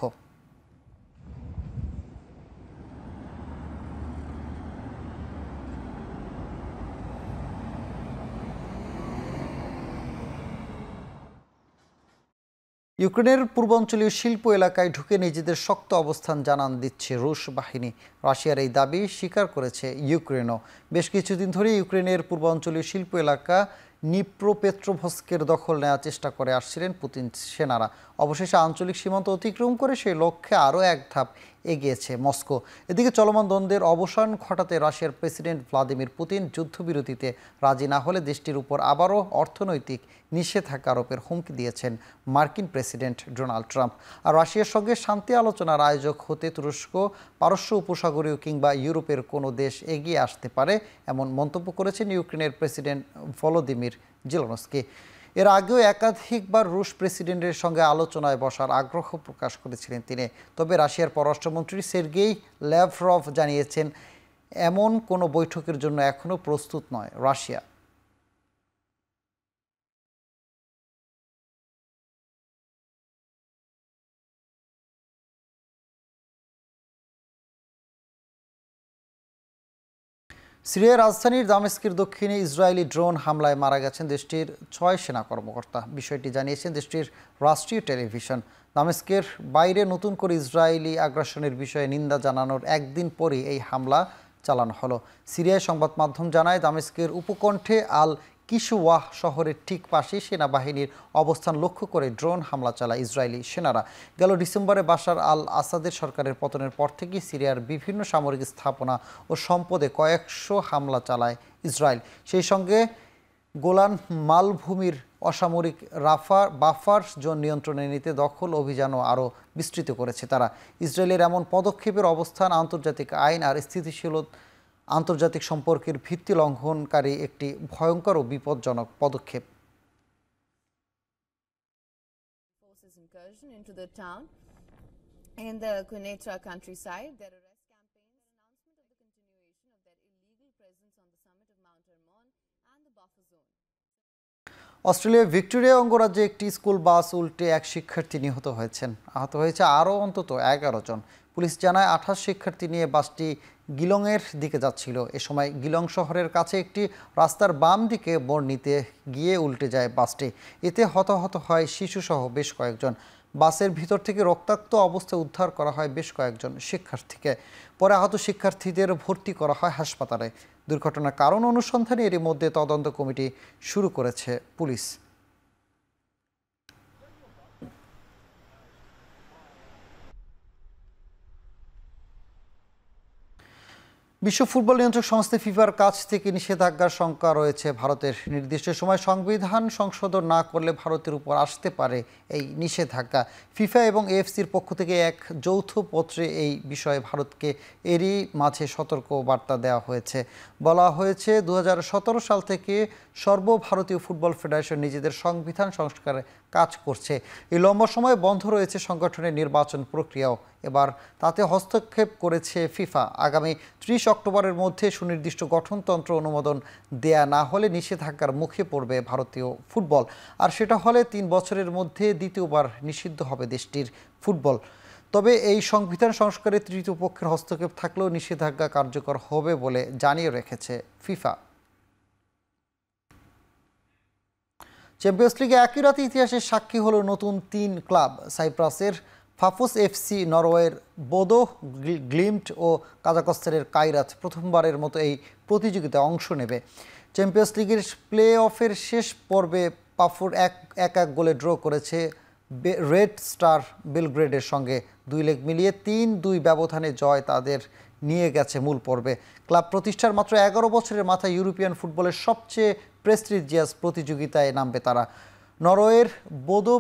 ইউক্রেনের পূর্বাঞ্চলীয় শিল্প এলাকায় ঢুকে নিজেদের শক্ত অবস্থান জানান দিচ্ছে রুশ বাহিনী। রাশিয়ার এই দাবি স্বীকার করেছে ইউক্রেনও। বেশ কিছুদিন ধরে ইউক্রেনের পূর্বাঞ্চলীয় শিল্প এলাকা নিপ্রোপেট্রোভস্কের দখল নেওয়ার চেষ্টা করে আসছিলেন পুতিন সেনারা। অবশেষে আঞ্চলিক সীমান্ত অতিক্রম করে সেই লক্ষ্যে আরও এক ধাপ এগিয়েছে মস্কো। এদিকে চলমান দ্বন্দ্বের অবসান ঘটাতে রাশিয়ার প্রেসিডেন্ট ভ্লাদিমির পুতিন যুদ্ধবিরতিতে রাজি না হলে দেশটির উপর আবারও অর্থনৈতিক নিষেধাজ্ঞা আরোপের হুমকি দিয়েছেন মার্কিন প্রেসিডেন্ট ডোনাল্ড ট্রাম্প। আর রাশিয়ার সঙ্গে শান্তি আলোচনার আয়োজক হতে তুরস্ক, পারস্য উপসাগরীয় কিংবা ইউরোপের কোনো দেশ এগিয়ে আসতে পারে এমন মন্তব্য করেছেন ইউক্রেনের প্রেসিডেন্ট ভলোদিমির জেলেনস্কি। এর আগেও একাধিকবার রুশ প্রেসিডেন্টের সঙ্গে আলোচনায় বসার আগ্রহ প্রকাশ করেছিলেন তিনি। তবে রাশিয়ার পররাষ্ট্রমন্ত্রী সের্গেই ল্যাভরভ জানিয়েছেন এমন কোনো বৈঠকের জন্য এখনও প্রস্তুত নয় রাশিয়া। সিরিয়ার রাজধানীর দামেস্কের দক্ষিণে ইসরায়েলি ড্রোন হামলায় মারা গেছেন দেশটির 6 সেনা কর্মকর্তা। বিষয়টি জানিয়েছেন দেশটির রাষ্ট্রীয় টেলিভিশন। দামেস্কের বাইরে নতুন করে ইসরায়েলি আগ্রাসনের বিষয়ে নিন্দা জানানোর একদিন পরই এই হামলা চালানো হলো। সিরিয়ার সংবাদ মাধ্যম জানায় দামেস্কের উপকণ্ঠে আল কিশওয়াহ শহরের ঠিক পাশে সেনাবাহিনীর অবস্থান লক্ষ্য করে ড্রোন হামলা চালায় ইসরায়েলি সেনারা। গেল ডিসেম্বরে বাশার আল আসাদের সরকারের পতনের পর থেকে সিরিয়ার বিভিন্ন সামরিক স্থাপনা ও সম্পদে কয়েকশো হামলা চালায় ইসরায়েল। সেই সঙ্গে গোলান মালভূমির অসামরিক বাফার জোন নিয়ন্ত্রণে নিতে দখল অভিযানও আরও বিস্তৃত করেছে তারা। ইসরায়েলের এমন পদক্ষেপের অবস্থান আন্তর্জাতিক আইন আর স্থিতিশীল আন্তর্জাতিক সম্পর্কের ভিত্তি লঙ্ঘনকারী একটি ভয়ঙ্কর ও বিপজ্জনক পদক্ষেপ। অস্ট্রেলিয়ার ভিক্টোরিয়া অঙ্গরাজ্যে একটি স্কুল বাস উল্টে এক শিক্ষার্থী নিহত হয়েছেন। আহত হয়েছে আরও অন্তত 11 জন। পুলিশ জানায় 28 শিক্ষার্থী নিয়ে বাসটি গিলংয়ের দিকে যাচ্ছিল। এ সময় গিলং শহরের কাছে একটি রাস্তার বাম দিকে মোড় নিতে গিয়ে উল্টে যায় বাসটি। এতে হতাহত হয় শিশুসহ বেশ কয়েকজন। বাসের ভিতর থেকে রক্তাক্ত অবস্থায় উদ্ধার করা হয় বেশ কয়েকজন শিক্ষার্থীকে। পরে আহত শিক্ষার্থীদের ভর্তি করা হয় হাসপাতালে। দুর্ঘটনার কারণ অনুসন্ধানে এরই মধ্যে তদন্ত কমিটি শুরু করেছে পুলিশ। বিশ্ব ফুটবল নিয়ন্ত্রক সংস্থা ফিফার কাছ থেকে নিষেধাজ্ঞার শঙ্কা রয়েছে ভারতের। নির্দিষ্ট সময় সংবিধান সংশোধন না করলে ভারতের উপর আসতে পারে এই নিষেধাজ্ঞা। ফিফা এবং এএফসির পক্ষ থেকে এক যৌথ পত্রে এই বিষয়ে ভারতকে এরই মাঝে সতর্ক বার্তা দেওয়া হয়েছে। বলা হয়েছে 2017 সাল থেকে সর্বভারতীয় ফুটবল ফেডারেশন নিজেদের সংবিধান সংস্কারে কাজ করছে। এই লম্বা সময় বন্ধ রয়েছে সংগঠনের নির্বাচন প্রক্রিয়াও। এবার তাতে হস্তক্ষেপ করেছে ফিফা। আগামী 30 অক্টোবরের মধ্যে সুনির্দিষ্ট গঠনতন্ত্র অনুমোদন দেয়া না হলে নিষেধাজ্ঞার মুখে পড়বে ভারতীয় ফুটবল। আর সেটা হলে 3 বছরের মধ্যে দ্বিতীয়বার নিষিদ্ধ হবে দেশটির ফুটবল। তবে এই সংবিধান সংস্কারে তৃতীয় পক্ষের হস্তক্ষেপ থাকলেও নিষেধাজ্ঞা কার্যকর হবে বলে জানিয়ে রেখেছে ফিফা। চ্যাম্পিয়ন্স লিগে একই রাতে ইতিহাসের সাক্ষী হলো নতুন 3 ক্লাব। সাইপ্রাসের ফাফোস এফসি, নরওয়ের বোদো গ্লিম্ট ও কাজাকস্তানের কাইরাত প্রথমবারের মতো এই প্রতিযোগিতায় অংশ নেবে। চ্যাম্পিয়ন্স লিগের প্লে অফের শেষ পর্বে পাফুর 1-1 গোলে ড্র করেছে রেড স্টার বেলগ্রেডের সঙ্গে। 2 লেগ মিলিয়ে 3-2 ব্যবধানে জয় তাদের নিয়ে গেছে মূল পর্বে। ক্লাব প্রতিষ্ঠার মাত্র 11 বছরের মাথায় ইউরোপিয়ান ফুটবলের সবচেয়ে প্রেস্টিজিয়াস প্রতিযোগিতায় নামবে তারা। নরওয়ের বোদো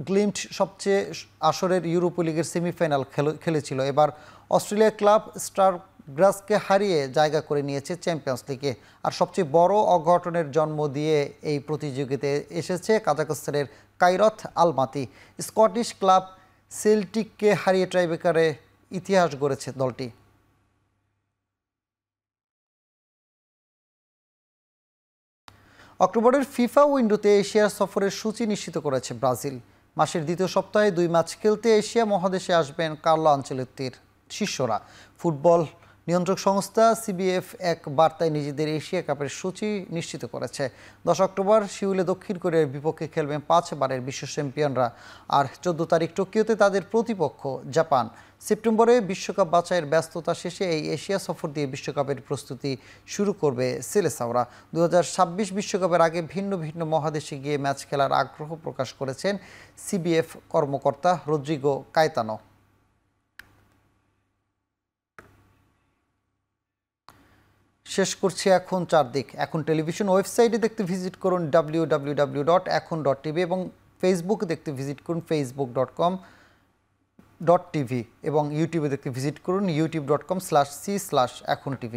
গ্লিম্ট সবচেয়ে আসরের ইউরোপা লিগের সেমিফাইনাল খেলেছিল। এবার অস্ট্রেলিয়া ক্লাব স্টার গ্রাসকে হারিয়ে জায়গা করে নিয়েছে চ্যাম্পিয়ন্স লিগে। আর সবচেয়ে বড় অঘটনের জন্ম দিয়ে এই প্রতিযোগিতায় এসেছে কাজাকস্তানের কাইরথ আলমাতি। স্কটিশ ক্লাব সেল্টিককে হারিয়ে টাইব্রেকারে ইতিহাস গড়েছে দলটি। অক্টোবরের ফিফা উইন্ডোতে এশিয়ার সফরের সূচি নিশ্চিত করেছে ব্রাজিল। মাসের দ্বিতীয় সপ্তাহে 2 ম্যাচ খেলতে এশিয়া মহাদেশে আসবেন কার্লো আনচেলত্তির শিষ্যরা। ফুটবল নিয়ন্ত্রক সংস্থা সিবিএফ এক বার্তায় নিজেদের এশিয়া কাপের সূচি নিশ্চিত করেছে। 10 অক্টোবর সিউলে দক্ষিণ কোরিয়ার বিপক্ষে খেলবেন 5 বারের বিশ্ব চ্যাম্পিয়নরা, আর 14 তারিখ টোকিওতে তাদের প্রতিপক্ষ জাপান। সেপ্টেম্বরে বিশ্বকাপ বাছাইয়ের ব্যস্ততা শেষে এই এশিয়া সফর দিয়ে বিশ্বকাপের প্রস্তুতি শুরু করবে সেলেসাওরা। 2026 বিশ্বকাপের আগে ভিন্ন ভিন্ন মহাদেশে গিয়ে ম্যাচ খেলার আগ্রহ প্রকাশ করেছেন সিবিএফ কর্মকর্তা রদ্রিগো কায়েতানো। শেষ করছি এখন চারদিক। এখন টেলিভিশন ওয়েবসাইটে দেখতে ভিজিট করুন www.ekhon.tv এবং ফেসবুকে দেখতে ভিজিট করুন facebook.com.tv এবং ইউটিউবে দেখতে ভিজিট করুন youtube.com/c/ekhon tv।